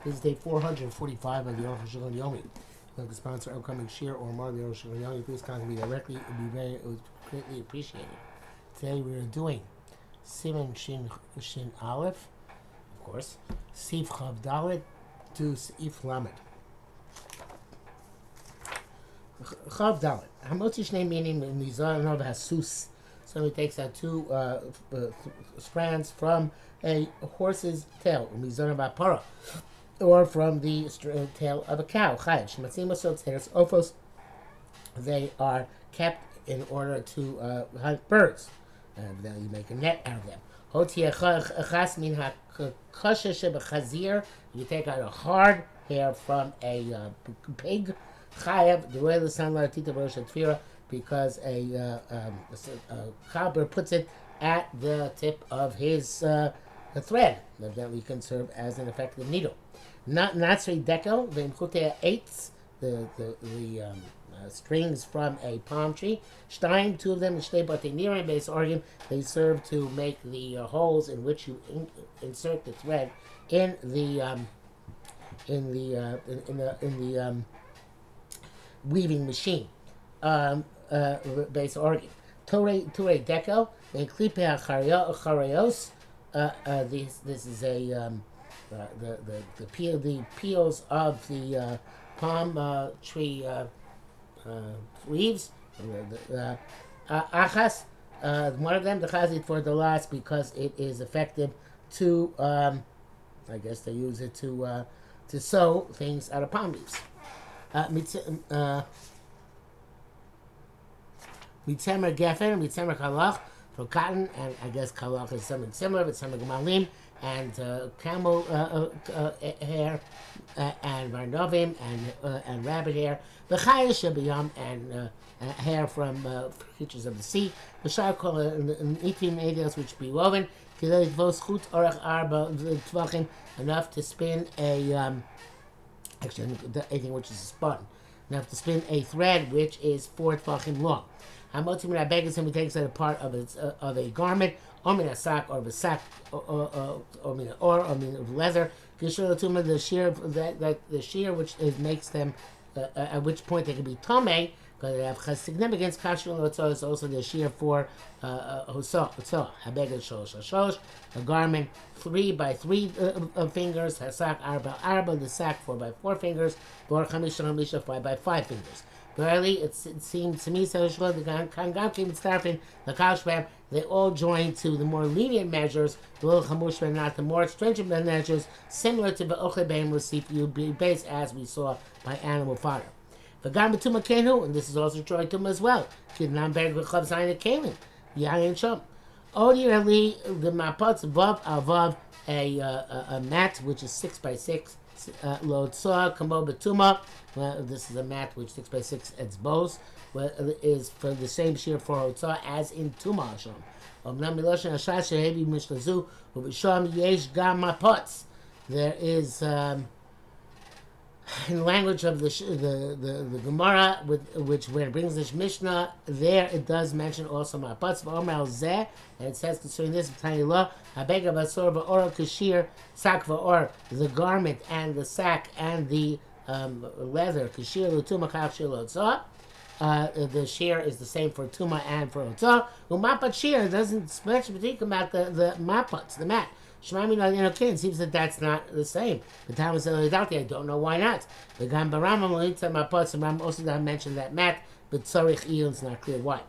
This is day 445 of the Arukh HaShulchan Yomi. If you'd like to sponsor upcoming share or more of the Arukh HaShulchan Yomi, please contact me directly. It would greatly appreciated. Today we are doing Siman Shin Aleph, of course, Sif Chav Dalet to Sif Lamed. Chav Dalet. Hamotzi Shnei meaning in the Zohar of Hasus. Somebody takes out two strands from a horse's tail, Mizon of Apara, or from the tail of a cow. They are kept in order to hunt birds. And then you make a net out of them. You take out a hard hair from a pig. Chayav, the way the sunlight because a cobbler puts it at the tip of his thread. Evidently can serve as an effective needle. Natsri dekel, the eights, the strings from a palm tree. Stein, two of them, but they near a base organ. They serve to make the holes in which you insert the thread in the weaving machine. Base organ. Ture dekel, and klipe charayos. This is a the peels of the palm tree leaves. Achas, one of them, the chazit for the last, because it is effective to, I guess they use it to sew things out of palm leaves. Mitzemer gefen, mitzemer kalach for cotton, and I guess kalach is something similar, but some gemalim, and camel hair, and varnovim, and rabbit hair, the chayish shabiyam, and hair from creatures of the sea. The shar call an 18 adios which be woven, enough to spin a actually anything which is spun, enough to spin a thread which is 4 tefachim long. Hamotzim Rabbegas, and he takes out a part of a garment, or a sack, or of a sack, or of leather. The shear the shear which makes them, at which point they can be tamei, because they have significance. Kashrul Otzah is also the shear for Otzah. Habegas Shosh, a garment 3 by 3 fingers. Hasak Arba, the sack 4 by 4 fingers. Bor Chamisha 5 by 5 fingers. Clearly, it seems to me, the Kangam the Kaushbam, they all join to the more lenient measures, the little Chamushbam, not the more stringent measures, similar to the Ochlebam Receipt base, as we saw by animal fodder. V'gam b'tuma kenu, and this is also true tuma as well. Kidnam berg v'chav zayin kalim, yayin shom. Ordinarily, the mapot's above a mat which is 6 by 6. Load saw kamo b'tuma. This is a mat which 6 by 6 etzbos is for the same shear for hotzah as in tuma shom. Omnam miloshen hashash shehebi mishlazu u'b'sham yesh gam mapots. There is in the language of the Gemara, which where it brings this Mishnah, there it does mention also Ma'apatz v'Omer Zeh, and it says concerning this Tiny Law, Habega Basor v'Or Kashir Sak v'Or, the garment and the sack and the leather Kashir l'Tuma Kachir l'Otzah. The shear is the same for Tuma and for Otzah. U'Mapat shear doesn't speak about the Mapats, the mat. Shmami seems that that's not the same. The time is out there. I don't know why not. The Gambarama Molita Mapot, Ram also doesn't mention that mat, but Tzarich Iyon's not clear why.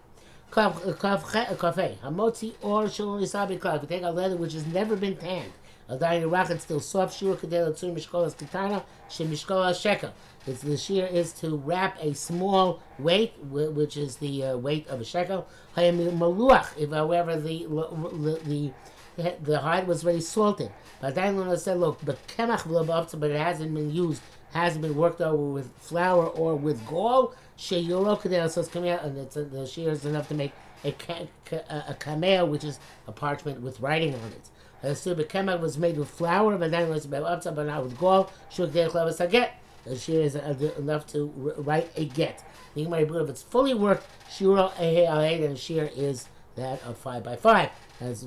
Kafe, Hamotzi or Shalom Isabi Klav. We take a leather which has never been tanned. A dying rock, it's still soft. Shur Kadela Tsur Mishkolas Katana, Shemishkola Shekel. The shear is to wrap a small weight, which is the weight of a shekel. Hayam Maluach, if however the hide was very salted. But I said, look, but it hasn't been used, hasn't been worked over with flour or with gall. So coming out, and the shear is enough to make a kamea, which is a parchment with writing on it. The kemach was made with flour, but then it was but not with gall. The shear is enough to write a get. If it's fully worked, shura then shear is that of 5 by 5. As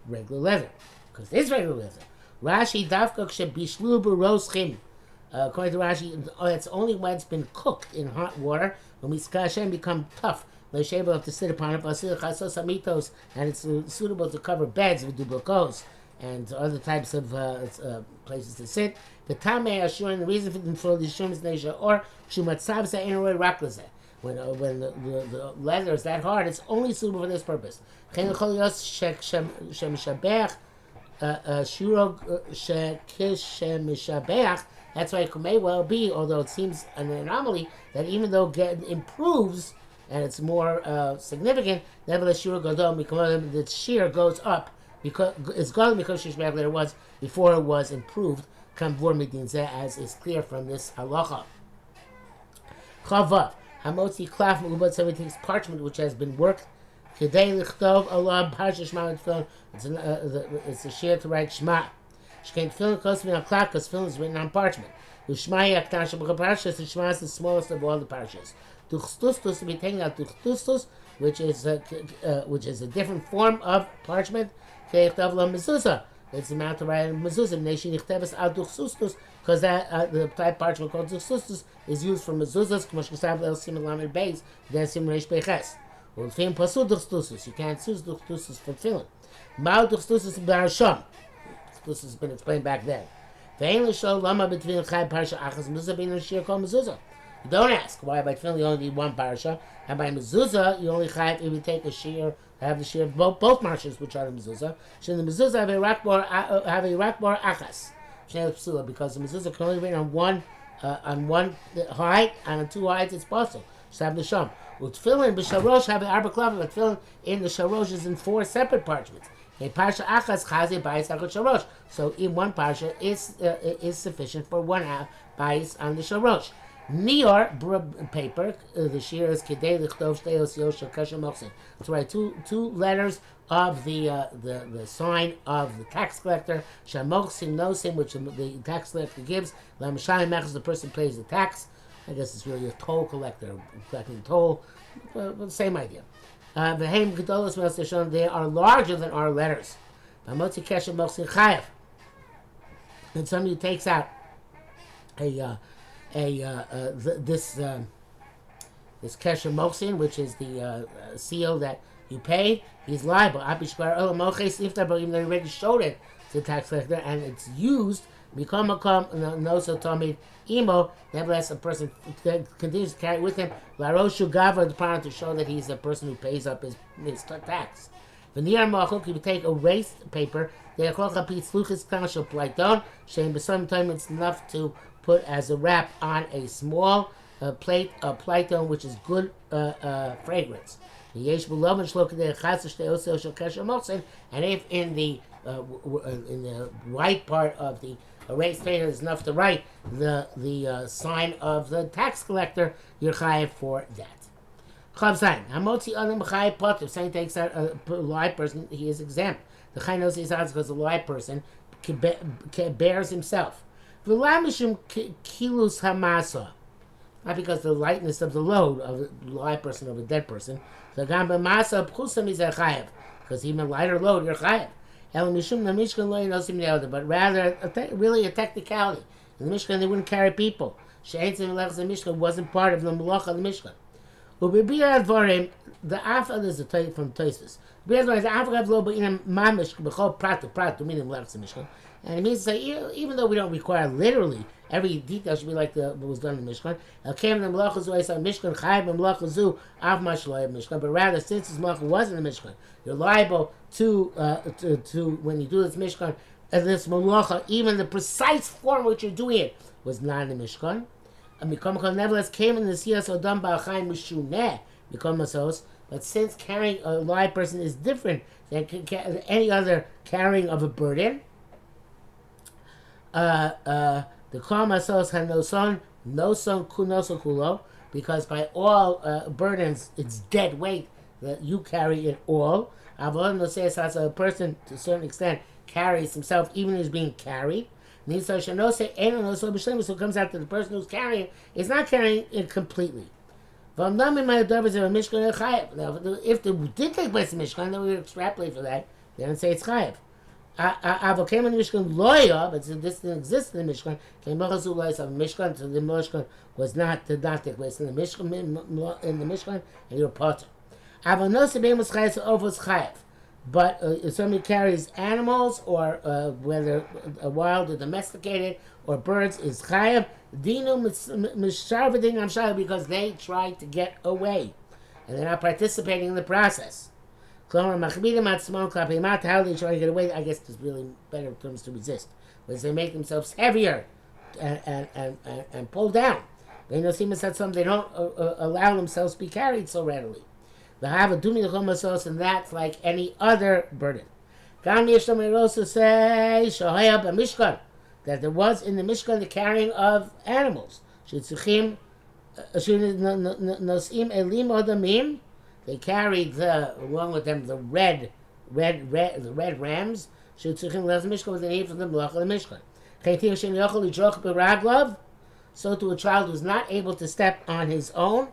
regular leather, because it's regular leather. Rashi Davka Bishlu Roschim. According to Rashi, it's only when it's been cooked in hot water when we Hashem become tough. Able to sit upon it, and it's suitable to cover beds with dubakos and other types of places to sit. The Tameh Ashur, the reason for the Shum is Nesha or Shumatzav Sa'inroy Raklaze. When the leather is that hard, it's only suitable for this purpose. That's why it may well be, although it seems an anomaly, that even though it improves and it's more significant, nevertheless, the shear goes up because it's gone because Shishmach there was before it was improved. As is clear from this halacha. Chavav hamotzi klaf megubot. Somebody takes parchment which has been worked. Kedei lichtov Allah parsha Shema tefillin. It's a shear to write Shema. Shkein tefillin kosim al klaf because tefillin is written on parchment. Ushmai aktash b'chaparshas. The Shema is the smallest of all the parshas. Duchstustus to be taken out duchstustus, which is a different form of parchment. Keichtav la mezuzah. It's the amount to write in mezuzah. Nation yichtevas al duchsustus, because that the type parchment called duchsustus is used for mezuzahs. K'mosh k'sav el sim lamed beis then sim reish beches. Well, tefillin pasul duchsustus. You can't use duchsustus for tefillin. Ma'al duchsustus b'arasham. This has been explained back then. Ve'en l'shol lama b'tefillin chai parsha achas mezuzah b'in l'shir kol mezuzah. Don't ask why by tefillin you only need one parasha, and by mezuzah you only have if you take a shear, have the shear of both parashas which are the mezuzah. So the mezuzah have a rakbar achas, because the mezuzah can only be on one height, and on two heights it's possible. So have the sham. Tefillin b'sharosh have an arba klavim. But tefillin in the sharosh is in 4 separate parchments. A parsha achas chazi bayis achot sharosh. So in one parsha is sufficient for one bayis on the sharosh. Nior paper, the shear is kedei lichtov shtei osios shel kasher mochsin. To write two letters of the sign of the tax collector. Shamochsin nosim, which the tax collector gives. Lamashayim mechas, the person pays the tax. I guess it's really a toll collector collecting toll. Same idea. V'heim gedolos me'asashon, they are larger than our letters. V'motzi kasher mochsin chayev. And somebody takes out this kesher mochsin, which is the seal that you pay, he's liable. Even though he already showed it to the tax collector and it's used, become a no so tomid emo. Nevertheless, a person continues to carry it with him. Laroshu gavra, the parent, to show that he's a person who pays up his tax. Veneer machuk, you take erased paper. They call it's enough to put as a wrap on a small plate of platon, which is good fragrance. And if in the right part of the erased paper is enough to write the sign of the tax collector, you're chayav for that. Chav Zayin, Hamotzi Adam Chayav Potter. If someone takes out a live person, he is exempt. The Chayav knows he's out because the live person bears himself. V'lamishim kilus hamasa, not because the lightness of the load of a live person of a dead person. The gamba masa pchusam is a chayav, because even a lighter load you're chayav. El mishum na mishkan lo yinosim neoda, but rather really a technicality. In the Mishkan they wouldn't carry people. She'etzim melechas the Mishkan wasn't part of the melacha of the Mishkan. Ubibir advarim, the afal is a type from Tosfos. Ubibir advarim, the afal have lo b'inam mamish b'chol pratu meaning melechas the Mishkan. And it means to say, even though we don't require literally every detail should be like what was done in the Mishkan. But rather, since this Melacha was in the Mishkan, you're liable to when you do this Mishkan, this Melacha, even the precise form which you're doing it was not in the Mishkan. And nevertheless came in the Siyas Odam Ba'achayim Mishuneh, but since carrying a live person is different than any other carrying of a burden, the Kol Masos had no son kulo, because by all burdens it's dead weight that you carry it all. Avon no says as a person to a certain extent carries himself even as being carried. So it comes out that the person who's carrying is not carrying it completely. Now, if they did take place in Mishkan, then we would extrapolate for that. They don't say it's chayav. Avo came in the Mishkan loya, but this didn't exist in the Mishkan. Came Mochazu loya of Mishkan, so the Mishkan was not did not take place in the Mishkan, and you're potter. Avo no sebem was chayav ovos chayav, but if somebody carries animals or whether wild or domesticated or birds is chayav, dinu misharvadin amshal because they tried to get away and they're not participating in the process. How they try to get away, I guess there's really better terms to resist. Because they make themselves heavier and pull down. They don't seem to some they don't allow themselves to be carried so readily. They have a dumi and that's like any other burden. Also say that there was in the Mishkan the carrying of animals. They carried along with them the red rams. So to a child who's not able to step on his own,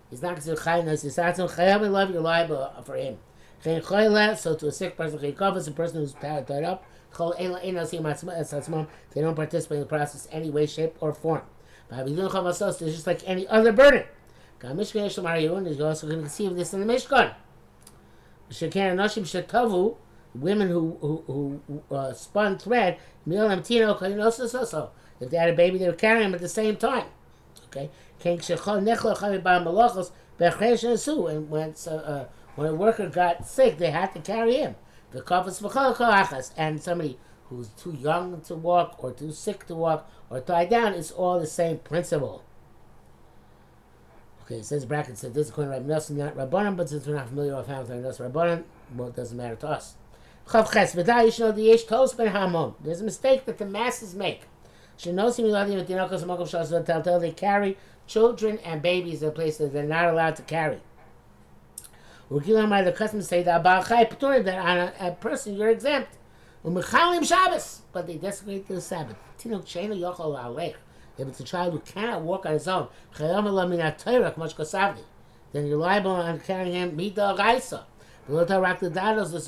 he's not considered chayav. You're liable for him. So to a sick person, a person who's tied up, they don't participate in the process any way, shape, or form. It's just like any other burden. You're also going to see this in the Mishkan. Women who spun thread, if they had a baby, they would carry him at the same time. Okay, and when a worker got sick, they had to carry him. And somebody who's too young to walk, or too sick to walk, or tied down, it's all the same principle. Okay, it says brackets that this is according to Rabbi Nosson, not Rabbanan, but since we're not familiar with how to Rabbi Rabbanan, well, it doesn't matter to us. There's a mistake that the masses make. They carry children and babies in places they're not allowed to carry. The customs say that on a person you're exempt. But they desecrate the Sabbath. If it's a child who cannot walk on his own, then you're liable on carrying him mida gaisa. So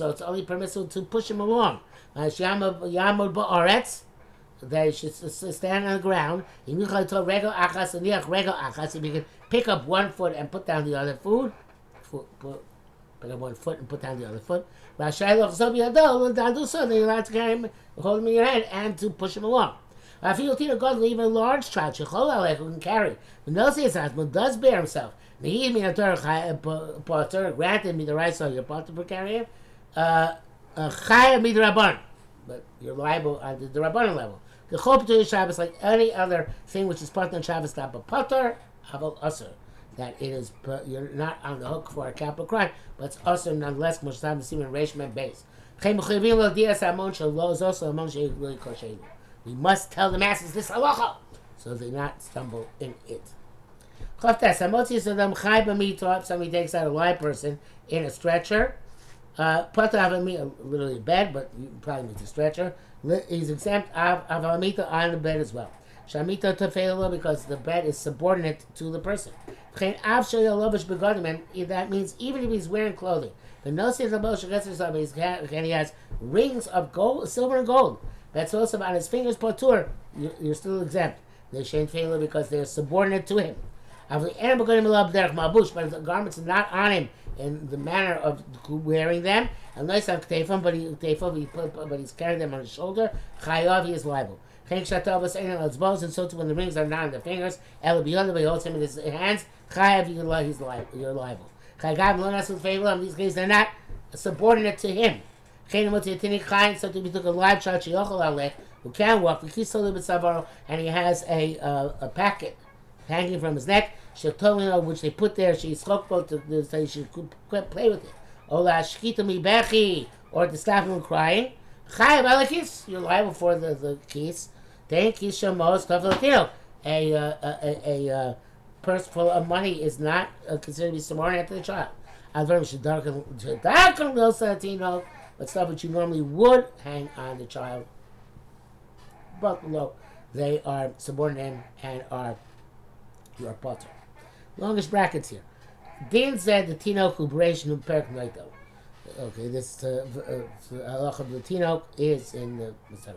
it's only permissible to push him along. They should stand on the ground. If you can pick up one foot and put down the other foot, pick up one foot and put down the other foot. Then you're allowed to carry him, hold him in your hand, and to push him along. Even a large child who can carry, but does bear himself. Granted me the right, so you're part to carry him. But you're liable on the Rabbanan level. The Chop Shabbos, like any other thing which is part of Shabbos, not but Pater, Havel Usser. That it is, you're not on the hook for a capital crime, but it's Usser nonetheless. Mushtam Siman Reishman base. We must tell the masses this halacha, so they not stumble in it. Somebody takes out a live person in a stretcher. Literally a bed, but you probably need a stretcher. He's exempt of Amita on the bed as well. Shamita tefela because the bed is subordinate to the person. That means even if he's wearing clothing. And he has rings of gold, silver and gold. That's also on his fingers patur. You're still exempt. They shein tefela because they're subordinate to him. But if the garments are not on him in the manner of wearing them, but he's carrying them on his shoulder, chayav, he is liable. And so too when the rings are not on the fingers, he holds him in his hands, chayav, you're liable. In these cases, they're not subordinate to him. So if we took a live child who can walk, and he has a packet hanging from his neck, which they put there, she spoke to say she could play with it. Or to stop him crying. You're liable for the keys. Thank you, Shamos. A purse full of money is not considered to be subordinate to the child. But stuff which you normally would hang on the child, but below, they are subordinate and are your potter. Longest brackets here. Din said the Tino Kubration Perk Noito. Okay, this halacha of the tinok is in the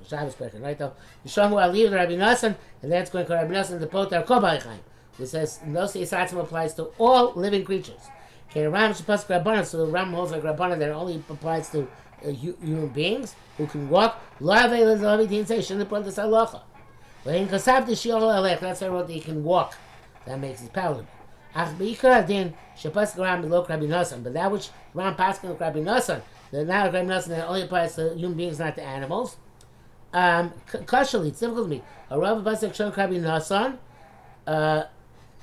Shabbos Perek, right? Though Yishamu Aliyu Rabbi Nassan, and that's going to Rabbi Nassan the Potar Kobaychaim, who says no Yisatzim applies to all living creatures. Okay, Ram Shapas Rabbanan, so the Ram holds like Rabbanan that only applies to human beings who can walk. Lo Avei Lezavi didn't say shouldn't put this halacha. But in Kasav the Shiol Alech, that's why I wrote that he can walk. That makes it palatable. Ach Beikar Adin Shapas Ram Below Rabbi Nassan, but that which Ram Paskin Rabbi Nassan, that now Rabbi Nassan that only applies to human beings, not to animals. Kashali, it's difficult to me. A Rav Pasik Shon Rabbi Nassan,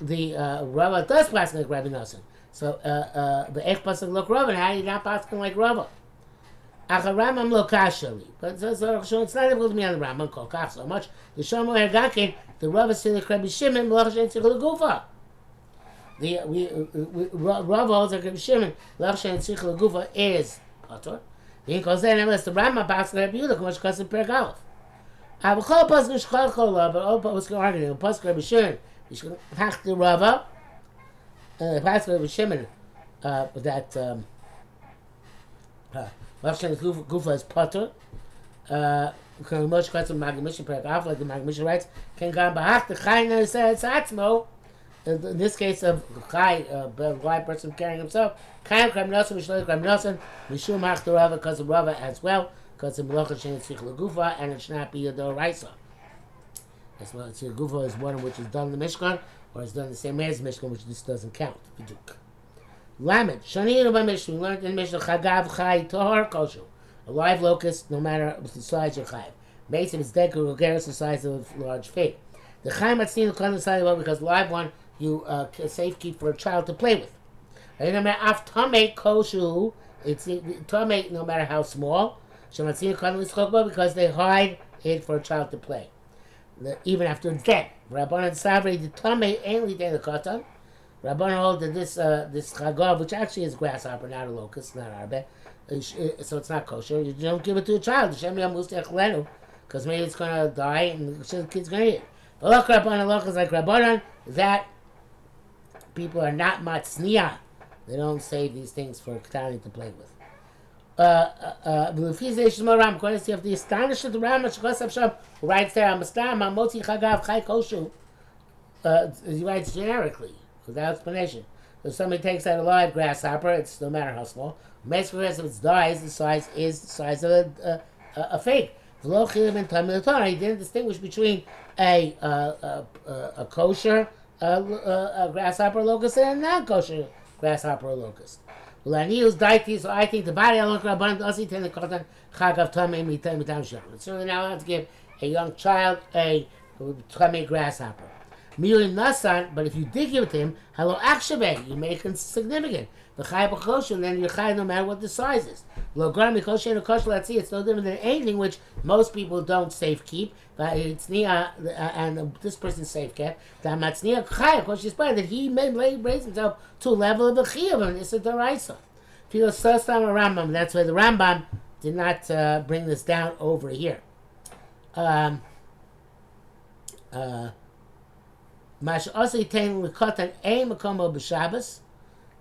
the Rav does Paskin Rabbi Nassan. So the Ech Pasik Lok Rav, and how do you not Paskin like Rav? Ach Ramam Lo Kashali, but it's not difficult to me on the Ramam Kol Kach so much. The Shomo Ergakin, the Rav Silik Rabbi Shimon Melach Shen Tzich Gufa. The Rav holds like Rabbi Shimon, Lachshan and Tzich Gufa is Pator. He calls that unless the Rama passes Rabbi Yehuda, much custom per Galef. Avachol pasuk Shchal Chola, but all was arguing. Pasuk Rabbi Shimon, you should hack the Rava. Pasuk Rabbi Shimon, that Lachshan Gufa is Pator. Much custom Magamish per Galef, like the Magamish writes, can go bahach the Chayna says Atzmo. In this case of Chai, a blind person carrying himself, Chai Rabbi Nassan, Mishloich Rabbi Nassan, Mishum Hach the Rava, because of Rava as well, because of Melacha Shen Tzich Legufa, and it should not be a Doraisa. That's why Tzich Legufa is one which is done in the Mishkan, or is done the same way as Mishkan, which this doesn't count. Lamed, Shani Rabbi Mishkan, we learned in Mishnah, Chagav Chai Tahar Koshu, a live locust, no matter the size of Chai. Base of its dead Gugeris, the size of a large fig. The Chai Matzin, the size of because live one, you safe keep for a child to play with. And no matter af tamei koshu, it's tamei no matter how small. Because they hide it for a child to play, even after it's dead. Rabbanan Savri the tamei ain't the katan. Rabbanan hold that this chagav, which actually is grasshopper, not a locust, not arbe, so it's not kosher. You don't give it to a child. Because maybe it's gonna die and the kid's gonna eat it. But look, Rabbanan, like Rabbanan, that people are not matzniya. They don't save these things for Ketani to play with. According to the astonishment of Ram, who writes there, he writes generically, without explanation. If somebody takes out a live grasshopper, it's no matter how small. If it dies, the size is the size of a fig. He didn't distinguish between a kosher a grasshopper locust and a non-kosher grasshopper locust. Well, I use deity, so I think the body of the abundant also tend to call them chagav tamei mitam shel. It's certainly not allowed to give a young child a tamei grasshopper. Milim nasan, but if you did give it to him, hello akshaveh, you make it significant. The chai b'kosher, then you're chai no matter what the size is. Lo gram mikosher and kosher, let's see, it's no different than anything which most people don't safe keep. But it's nia, and this person's safe kept. That matznia chai, of course, she's that he may raise himself to a level of a chiyuv, and it's a deraisa. People sastam a Rambam. That's why the Rambam did not bring this down over here. Mash also taken with cotton a makomo b'Shabbos.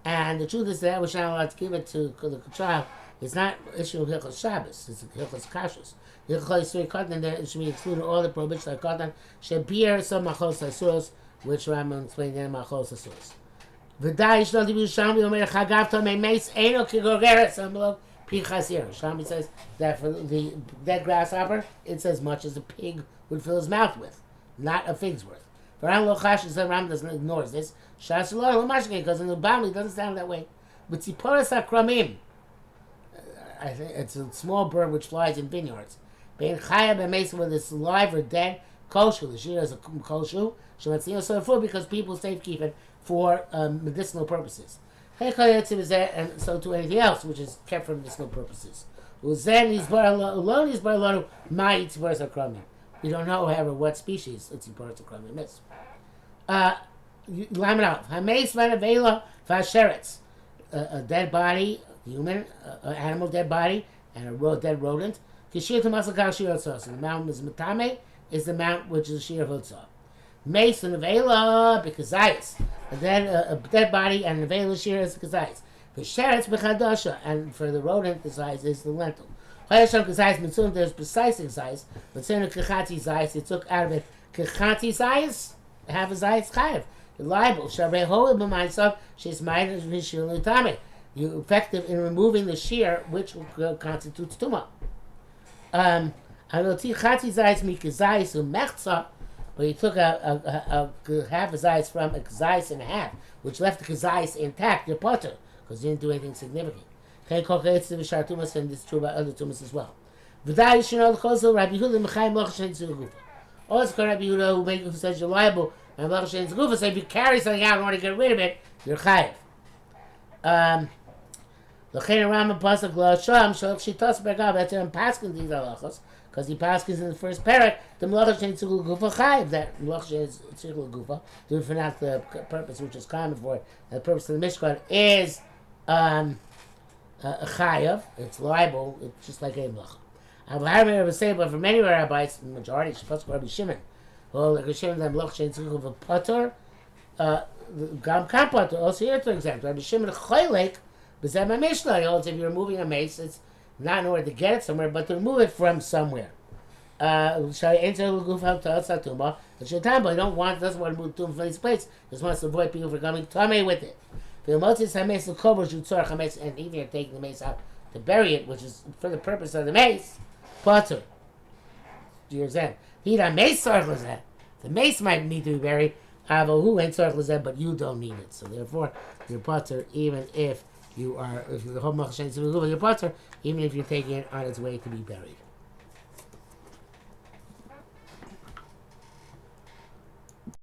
And the truth is that we're not allowed to give it to the child. It's not issue of Hilchos Shabbos. It's Hilchos Kashrus. Hilchos Yisrael Cotton, there should be excluded all the prohibitions like cotton. Shebir some Machos Asuros, which Rambam explained in Machos Asuros. V'day Yisrael Dibu Shami Omer Chagav Tomei Meis Eino Kigogeres Amlov Pichas Yer. Shami says that for the dead grasshopper, it's as much as a pig would fill his mouth with, not a fig's worth. For Ram Lochash, the Ram doesn't ignore this. Shashalor Lomashke, because in the Bible it doesn't sound that way. But Tziporas HaKramim, I think it's a small bird which flies in vineyards. Bein Chaya B'Mesa, whether it's alive or dead, koshu. The shira is a koshu. Shematzino so food because people safe-keep it for medicinal purposes. And so to anything else which is kept for medicinal purposes. Uzen Yisbar alone Yisbar alone my Tziporas HaKramim. We don't know, however, what species Tziporas HaKramim is. Laminav Hameis Vanavela Vasheretz, a dead body, human, animal dead body, and a dead rodent. Kishir to Masakal Shir Sauce. The mountain is Matame, is the mount which is Shir Hutzah. Mace and Avela because a dead body and Avela Shir is Kazayas. V'sheretz b'chadasha, and for the rodent, the size is the lentil. Hayasham k'zayis mitzvah, there's precise size, but saying kechati zayis, it took out of it kechati zayis, half a zayis chayev. You're liable. Shavei hoel b'maisav, she's ma'id v'shil l'tameh. You're effective in removing the shear, which constitutes tumah. Anoti chati zayis mikazayis u'mechza, but he took a half a zayis from a zayis and a half, which left the zayis intact, your potter, because he didn't do anything significant. And this is true about other tumas as well. All it's called Rabbi Yehuda who says you're liable, and so if you carry something out in order to get rid of it, you're chayiv. That's in Paskin these halachos, because he paskins in the first parak, the melacha shein tzigul gufa chayiv, that melacha shein tzigul gufa, doing for not the purpose which is common for it, and the purpose of the Mishkan is a chayav, it's liable, it's just like a melacha. But for many rabbis, the majority, Rabbi Shimon, well, like Shimon, the melacha shein tzigul gufa pater, gam kam pater, also here to example, Rabbi Shimon choylek, but my Mishnah holds if you're removing a mace, it's not in order to get it somewhere, but to remove it from somewhere. You don't want, doesn't want to move to from this place. Just wants to avoid people from coming tamei with it. And even you're taking the mace out to bury it, which is for the purpose of the mace, potter. The mace might need to be buried, but you don't need it. So therefore, you're potter even if you are, if the whole machshain is your potter, even if you're taking it on its way to be buried.